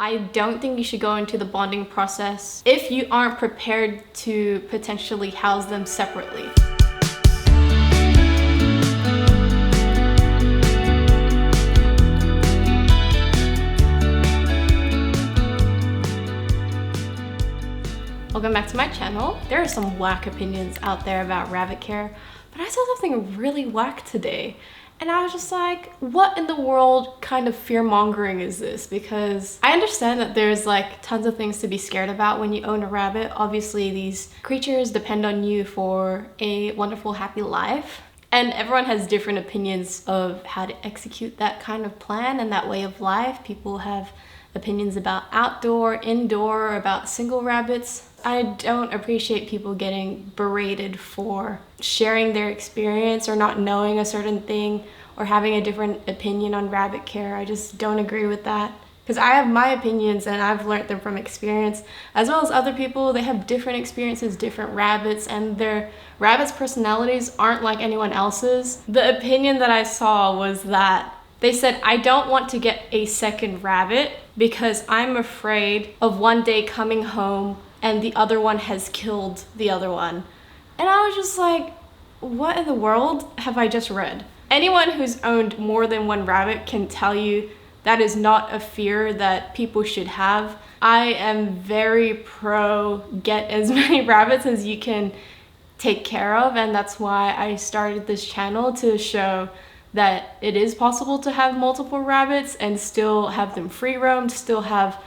I don't think you should go into the bonding process if you aren't prepared to potentially house them separately. Welcome back to my channel. There are some whack opinions out there about rabbit care, but I saw something really whack today. And I was just like, what in the world kind of fear-mongering is this? Because I understand that there's like tons of things to be scared about when you own a rabbit. Obviously, these creatures depend on you for a wonderful, happy life. And everyone has different opinions of how to execute that kind of plan and that way of life. People have opinions about outdoor, indoor, about single rabbits. I don't appreciate people getting berated for sharing their experience or not knowing a certain thing or having a different opinion on rabbit care. I just don't agree with that. Because I have my opinions and I've learned them from experience, as well as other people. They have different experiences, different rabbits, and their rabbits' personalities aren't like anyone else's. The opinion that I saw was that they said, I don't want to get a second rabbit because I'm afraid of one day coming home and the other one has killed the other one. And I was just like, what in the world have I just read? Anyone who's owned more than one rabbit can tell you that is not a fear that people should have. I am very pro get as many rabbits as you can take care of, and that's why I started this channel, to show that it is possible to have multiple rabbits and still have them free roam, still have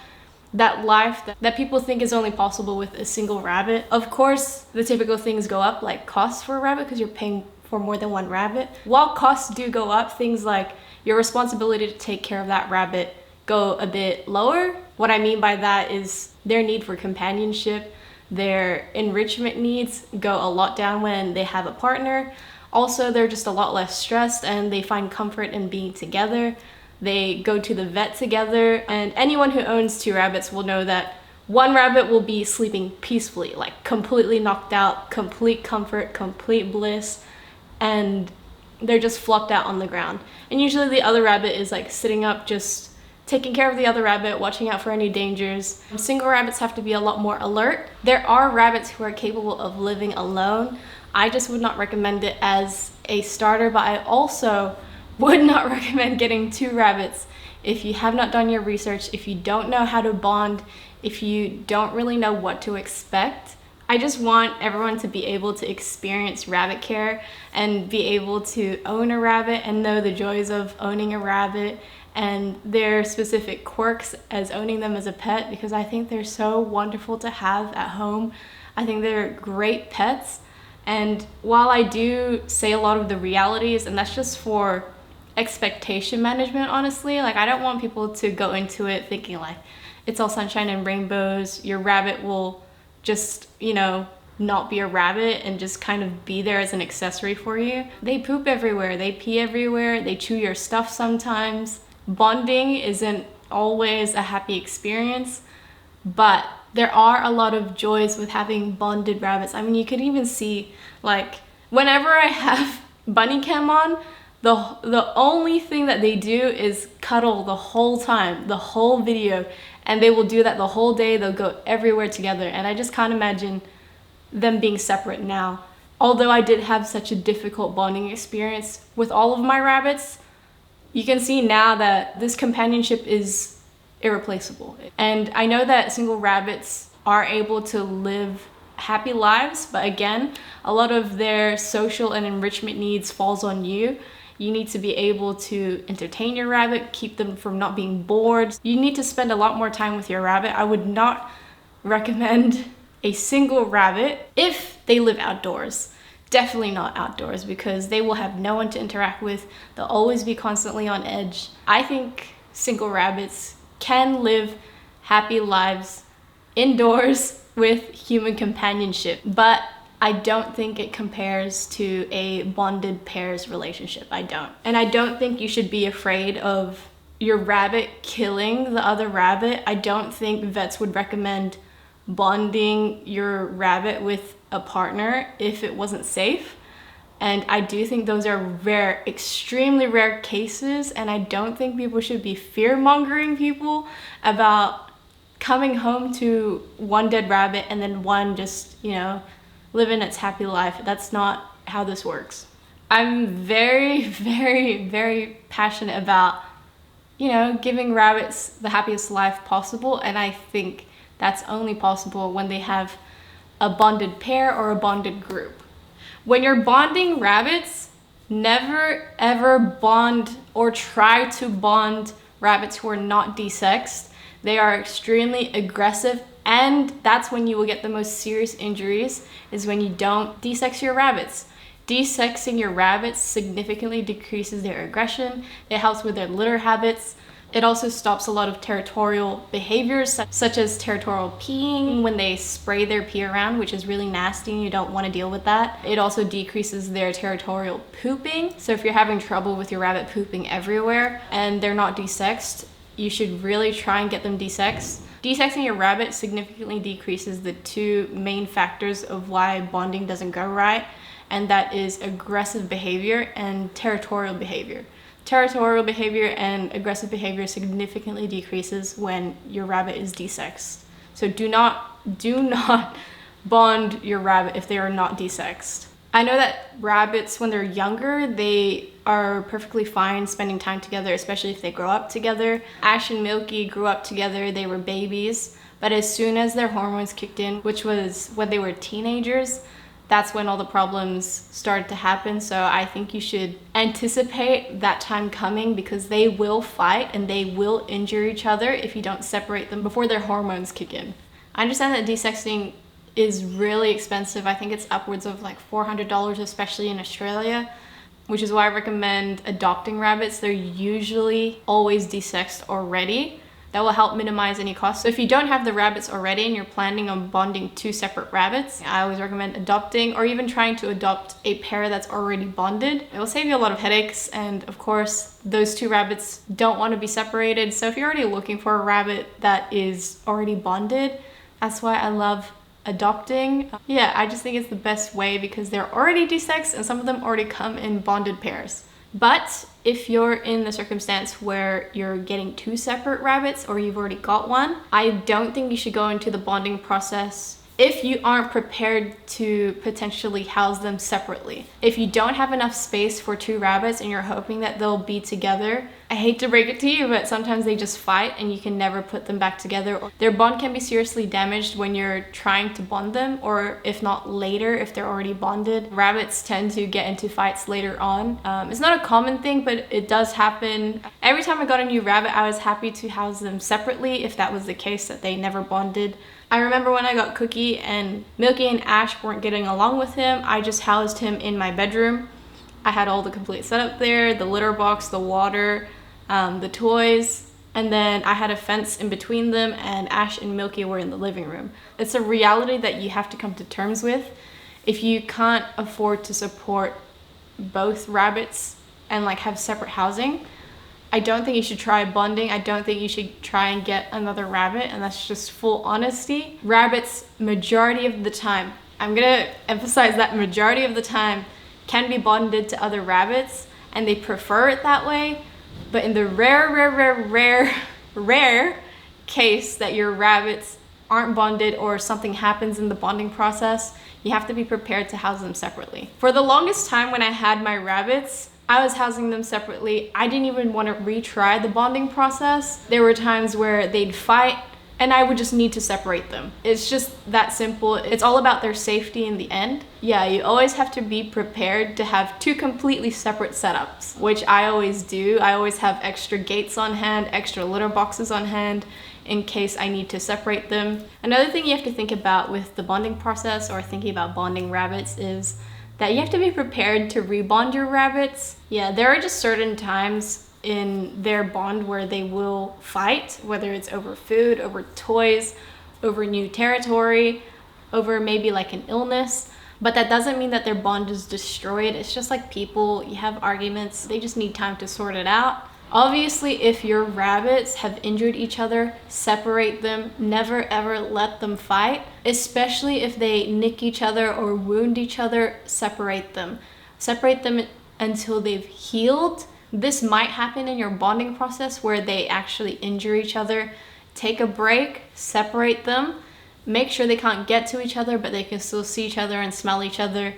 that life that people think is only possible with a single rabbit. Of course, the typical things go up, like costs for a rabbit, because you're paying for more than one rabbit. While costs do go up, things like your responsibility to take care of that rabbit go a bit lower. What I mean by that is their need for companionship, their enrichment needs go a lot down when they have a partner. Also, they're just a lot less stressed and they find comfort in being together. They go to the vet together, and anyone who owns two rabbits will know that one rabbit will be sleeping peacefully, like completely knocked out, complete comfort, complete bliss, and they're just flopped out on the ground. And usually the other rabbit is like sitting up, just taking care of the other rabbit, watching out for any dangers. Single rabbits have to be a lot more alert. There are rabbits who are capable of living alone. I just would not recommend it as a starter, but I also would not recommend getting two rabbits if you have not done your research, if you don't know how to bond, if you don't really know what to expect. I just want everyone to be able to experience rabbit care and be able to own a rabbit and know the joys of owning a rabbit and their specific quirks as owning them as a pet, because I think they're so wonderful to have at home. I think they're great pets. And while I do say a lot of the realities, and that's just for expectation management, honestly, like I don't want people to go into it thinking like it's all sunshine and rainbows, your rabbit will just, you know, not be a rabbit and just kind of be there as an accessory for you. They poop everywhere, they pee everywhere, they chew your stuff sometimes. Bonding isn't always a happy experience, but there are a lot of joys with having bonded rabbits. I mean, you could even see, like, whenever I have bunny cam on, the only thing that they do is cuddle the whole time, the whole video, and they will do that the whole day. They'll go everywhere together, and I just can't imagine them being separate now. Although I did have such a difficult bonding experience with all of my rabbits, you can see now that this companionship is irreplaceable. And I know that single rabbits are able to live happy lives, but again, a lot of their social and enrichment needs falls on you. You need to be able to entertain your rabbit, keep them from not being bored. You need to spend a lot more time with your rabbit. I would not recommend a single rabbit if they live outdoors. Definitely not outdoors, because they will have no one to interact with. They'll always be constantly on edge. I think single rabbits can live happy lives indoors with human companionship, but I don't think it compares to a bonded pairs relationship. I don't. And I don't think you should be afraid of your rabbit killing the other rabbit. I don't think vets would recommend bonding your rabbit with a partner if it wasn't safe. And I do think those are rare, extremely rare cases, and I don't think people should be fear-mongering people about coming home to one dead rabbit and then one just, you know, living its happy life. That's not how this works. I'm very, very, very passionate about, you know, giving rabbits the happiest life possible, and I think that's only possible when they have a bonded pair or a bonded group. When you're bonding rabbits, never ever bond or try to bond rabbits who are not desexed. They are extremely aggressive, and that's when you will get the most serious injuries, is when you don't desex your rabbits. Desexing your rabbits significantly decreases their aggression. It helps with their litter habits. It also stops a lot of territorial behaviors, such as territorial peeing when they spray their pee around, which is really nasty and you don't want to deal with that. It also decreases their territorial pooping. So if you're having trouble with your rabbit pooping everywhere and they're not desexed, you should really try and get them desexed. Desexing your rabbit significantly decreases the two main factors of why bonding doesn't go right, and that is aggressive behavior and territorial behavior. Territorial behavior and aggressive behavior significantly decreases when your rabbit is desexed. So do not bond your rabbit if they are not desexed. I know that rabbits, when they're younger, they are perfectly fine spending time together, especially if they grow up together. Ash and Milky grew up together, they were babies, but as soon as their hormones kicked in, which was when they were teenagers, that's when all the problems started to happen. So I think you should anticipate that time coming, because they will fight and they will injure each other if you don't separate them before their hormones kick in. I understand that desexing is really expensive. I think it's upwards of like $400, especially in Australia, which is why I recommend adopting rabbits. They're usually always desexed already. That will help minimize any costs. So if you don't have the rabbits already and you're planning on bonding two separate rabbits, I always recommend adopting, or even trying to adopt a pair that's already bonded. It will save you a lot of headaches, and of course, those two rabbits don't want to be separated. So if you're already looking for a rabbit that is already bonded, that's why I love adopting. Yeah, I just think it's the best way because they're already desexed and some of them already come in bonded pairs. But if you're in the circumstance where you're getting two separate rabbits or you've already got one, I don't think you should go into the bonding process if you aren't prepared to potentially house them separately. If you don't have enough space for two rabbits and you're hoping that they'll be together, I hate to break it to you, but sometimes they just fight and you can never put them back together. Their bond can be seriously damaged when you're trying to bond them, or if not later, if they're already bonded. Rabbits tend to get into fights later on. It's not a common thing, but it does happen. Every time I got a new rabbit, I was happy to house them separately if that was the case, that they never bonded. I remember when I got Cookie and Milky and Ash weren't getting along with him, I just housed him in my bedroom. I had all the complete setup there, the litter box, the water, the toys, and then I had a fence in between them, and Ash and Milky were in the living room. It's a reality that you have to come to terms with. If you can't afford to support both rabbits and like have separate housing, I don't think you should try bonding. I don't think you should try and get another rabbit, and that's just full honesty. Rabbits, majority of the time, I'm gonna emphasize that majority of the time, can be bonded to other rabbits, and they prefer it that way. But in the rare case that your rabbits aren't bonded or something happens in the bonding process, you have to be prepared to house them separately. For the longest time when I had my rabbits, I was housing them separately. I didn't even want to retry the bonding process. There were times where they'd fight and I would just need to separate them. It's just that simple. It's all about their safety in the end. Yeah, you always have to be prepared to have two completely separate setups, which I always do. I always have extra gates on hand, extra litter boxes on hand in case I need to separate them. Another thing you have to think about with the bonding process or thinking about bonding rabbits is that you have to be prepared to rebond your rabbits. Yeah, there are just certain times in their bond where they will fight, whether it's over food, over toys, over new territory, over maybe like an illness. But that doesn't mean that their bond is destroyed. It's just like people, you have arguments, they just need time to sort it out. Obviously, if your rabbits have injured each other, separate them. Never ever let them fight, especially if they nick each other or wound each other. Separate them. Separate them until they've healed. This might happen in your bonding process where they actually injure each other take a break, separate them, make sure they can't get to each other, but they can still see each other and smell each other.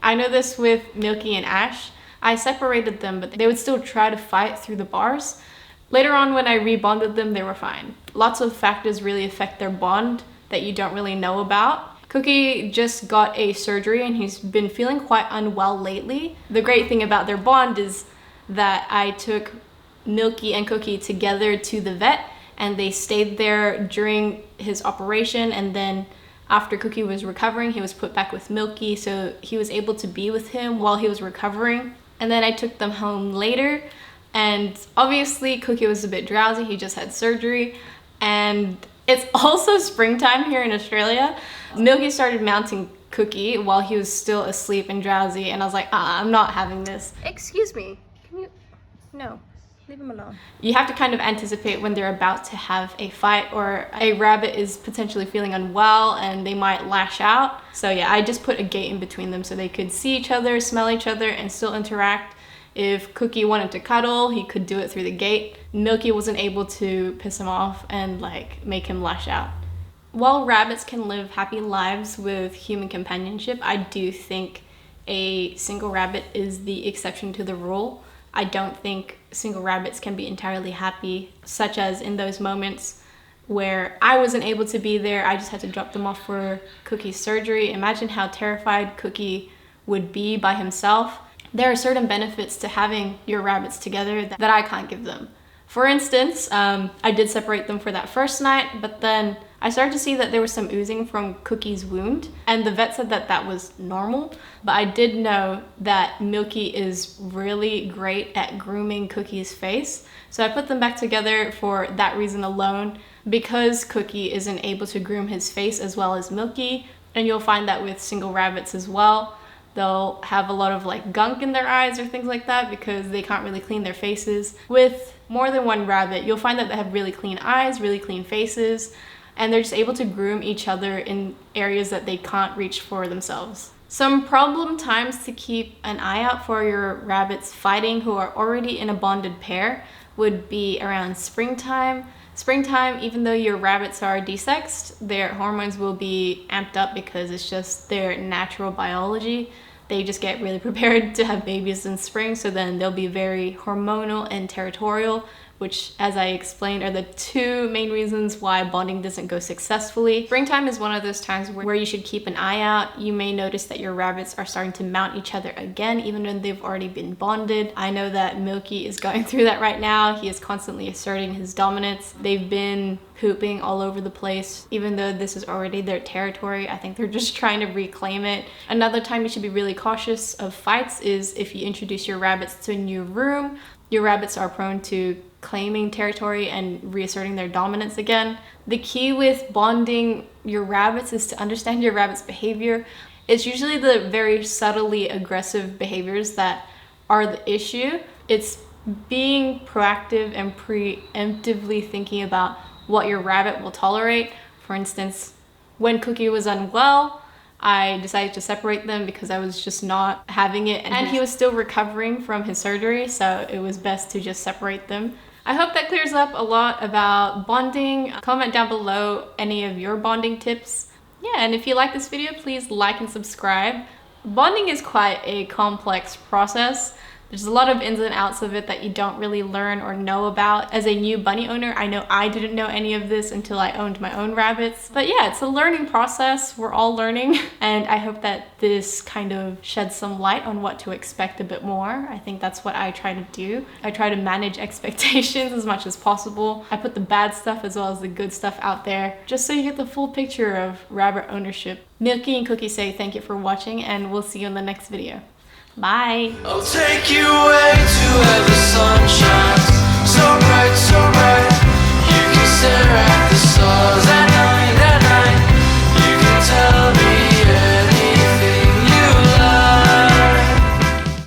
I know this with Milky and Ash. I separated them, but they would still try to fight through the bars. Later on, when I rebonded them, they were fine. Lots of factors really affect their bond that you don't really know about. Cookie just got a surgery and he's been feeling quite unwell lately. The great thing about their bond is that I took Milky and Cookie together to the vet, and they stayed there during his operation, and then after Cookie was recovering, he was put back with Milky, so he was able to be with him while he was recovering. And then I took them home later, and obviously Cookie was a bit drowsy, he just had surgery, and it's also springtime here in Australia. Milky started mounting Cookie while he was still asleep and drowsy, and I was like, I'm not having this. Excuse me, can you, no. Leave him alone. You have to kind of anticipate when they're about to have a fight or a rabbit is potentially feeling unwell and they might lash out. So yeah, I just put a gate in between them so they could see each other, smell each other, and still interact. If Cookie wanted to cuddle, he could do it through the gate. Milky wasn't able to piss him off and like make him lash out. While rabbits can live happy lives with human companionship, I do think a single rabbit is the exception to the rule. I don't think single rabbits can be entirely happy, such as in those moments where I wasn't able to be there. I just had to drop them off for Cookie's surgery. Imagine how terrified Cookie would be by himself. There are certain benefits to having your rabbits together that I can't give them. For instance, I did separate them for that first night, but then I started to see that there was some oozing from Cookie's wound, and the vet said that that was normal, but I did know that Milky is really great at grooming Cookie's face, so I put them back together for that reason alone, because Cookie isn't able to groom his face as well as Milky, and you'll find that with single rabbits as well. They'll have a lot of like gunk in their eyes or things like that because they can't really clean their faces. With more than one rabbit, you'll find that they have really clean eyes, really clean faces, and they're just able to groom each other in areas that they can't reach for themselves. Some problem times to keep an eye out for your rabbits fighting who are already in a bonded pair would be around springtime. Springtime, even though your rabbits are desexed, their hormones will be amped up because it's just their natural biology. They just get really prepared to have babies in spring, so then they'll be very hormonal and territorial, which, as I explained, are the two main reasons why bonding doesn't go successfully. Springtime is one of those times where you should keep an eye out. You may notice that your rabbits are starting to mount each other again, even when they've already been bonded. I know that Milky is going through that right now. He is constantly asserting his dominance. They've been pooping all over the place, even though this is already their territory. I think they're just trying to reclaim it. Another time you should be really cautious of fights is if you introduce your rabbits to a new room. Your rabbits are prone to claiming territory and reasserting their dominance again. The key with bonding your rabbits is to understand your rabbit's behavior. It's usually the very subtly aggressive behaviors that are the issue. It's being proactive and preemptively thinking about what your rabbit will tolerate. For instance, when Cookie was unwell, I decided to separate them because I was just not having it, and he was still recovering from his surgery, so it was best to just separate them. I hope that clears up a lot about bonding. Comment down below any of your bonding tips. Yeah, and if you like this video, please like and subscribe. Bonding is quite a complex process. There's a lot of ins and outs of it that you don't really learn or know about. As a new bunny owner, I know I didn't know any of this until I owned my own rabbits. But yeah, it's a learning process. We're all learning. And I hope that this kind of sheds some light on what to expect a bit more. I think that's what I try to do. I try to manage expectations as much as possible. I put the bad stuff as well as the good stuff out there, just so you get the full picture of rabbit ownership. Milky and Cookie say thank you for watching, and we'll see you in the next video. Bye. I'll take you away to where the sun shines so bright, so bright.